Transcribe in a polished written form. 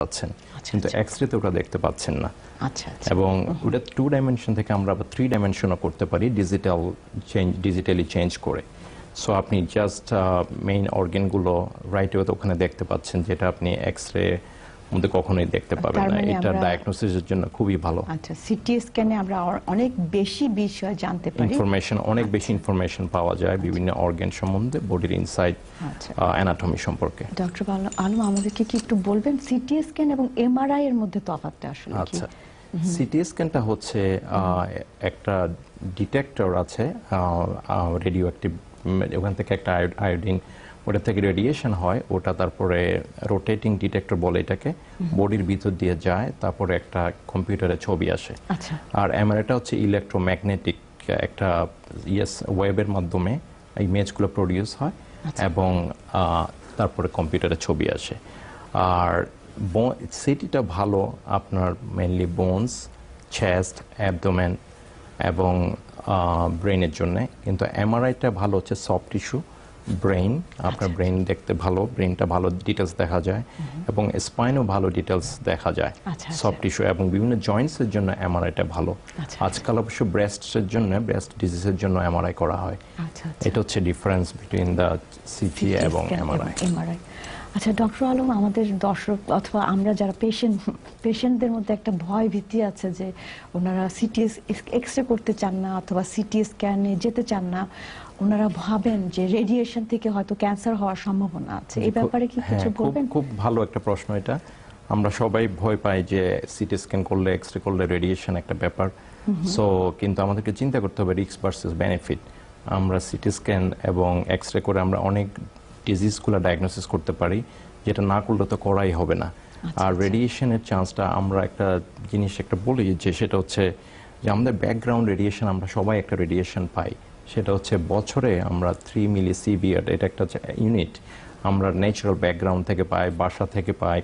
পাচ্ছেন, কিন্তু এক্স-রে তে ওটা দেখতে পাচ্ছেন না। আচ্ছা আচ্ছা। এবং ওটা 2 ডাইমেনশন থেকে আমরা আবার 3 ডাইমেনশনও করতে পারি ডিজিটালি চেঞ্জ করে। সো আপনি জাস্ট মেইন অর্গানগুলো রাইট ওয়েতে ওখানে দেখতে পাচ্ছেন, যেটা আপনি এক্স-রে মধ্যে কখনোই দেখতে পাবেন না। এটা ডায়াগনোসিসের জন্য খুবই ভালো। আচ্ছা, সিটি স্ক্যানে আমরা অনেক বেশি বিষয় জানতে পারি, অনেক বেশি ইনফরমেশন পাওয়া যায় বিভিন্ন অর্গান সম্বন্ধে, বডির ইনসাইড, অ্যানাটমি সম্পর্কে। ডক্টর আলম, আমাদেরকে কি একটু বলবেন সিটি স্ক্যান এবং এমআরআই এর মধ্যে তফাৎটা আসলে কি? আচ্ছা, সিটি স্ক্যানটা হচ্ছে একটা ডিটেক্টর আছে রেডিও অ্যাক্টিভ, ওখান থেকে একটা আয়োডিন, ওটা থেকে রেডিয়েশন হয়, ওটা তারপরে রোটেটিং ডিটেক্টর বলে এটাকে, বডির ভিতর দিয়ে যায়, তারপরে একটা কম্পিউটারে ছবি আসে। আর এমআরআইটা হচ্ছে ইলেকট্রোম্যাগনেটিক একটা ওয়েবের মাধ্যমে ইমেজগুলো প্রডিউস হয় এবং তারপরে কম্পিউটারে ছবি আসে। আর সিটিটা ভালো আপনার মেইনলি বোনস, চেস্ট, অ্যাবডোমেন এবং ব্রেনের জন্য, কিন্তু এমআরআইটা ভালো হচ্ছে সফট টিস্যু, ব্রেইন, আপনার ব্রেইন দেখতে ভালো, ব্রেইনটা ভালো ডিটেলস দেখা যায়, এবং স্পাইনও ভালো ডিটেলস দেখা যায় সফট টিস্যু, এবং বিভিন্ন জয়েন্টসের জন্য এমআরআইটা ভালো। আজকাল অবশ্য ব্রেস্ট ডিজিজের জন্য এমআরআই করা হয়। এটা হচ্ছে ডিফারেন্স বিটুইন দ্য সিটি এবং এমআরআই। আচ্ছা ডক্টর আলম, আমাদের দর্শক অথবা আমরা যারা পেশেন্টদের মধ্যে একটা ভয় ভীতি আছে যে ওনারা সিটি এক্স-রে করতে চান না অথবা সিটি স্ক্যানে যেতে চান না, ওনারা ভাবেন যে রেডিয়েশন থেকে হয়তো ক্যান্সার হওয়ার সম্ভাবনা আছে। এই ব্যাপারে কি কিছু বলবেন? খুব ভালো একটা প্রশ্ন এটা। আমরা সবাই ভয় পাই যে সিটি স্ক্যান করলে, এক্স-রে করলে রেডিয়েশন একটা ব্যাপার। সো কিন্তু আমাদেরকে চিন্তা করতে হবে রিস্ক ভার্সেস বেনিফিট। আমরা সিটি স্ক্যান এবং এক্স-রে করে আমরা অনেক ডিজিজগুলো ডায়াগনোসিস করতে পারি, যেটা না করলে তো করাই হবে না। আর রেডিয়েশনের চান্সটা আমরা একটা জিনিস বলি যে সেটা হচ্ছে যে আমাদের ব্যাকগ্রাউন্ড রেডিয়েশন, আমরা সবাই একটা রেডিয়েশন পাই, সেটা হচ্ছে বছরে আমরা 3 মিলি সিভিয়ার, এটা একটা ইউনিট আমরা ন্যাচারাল ব্যাকগ্রাউন্ড থেকে পাই, বাসা থেকে পাই,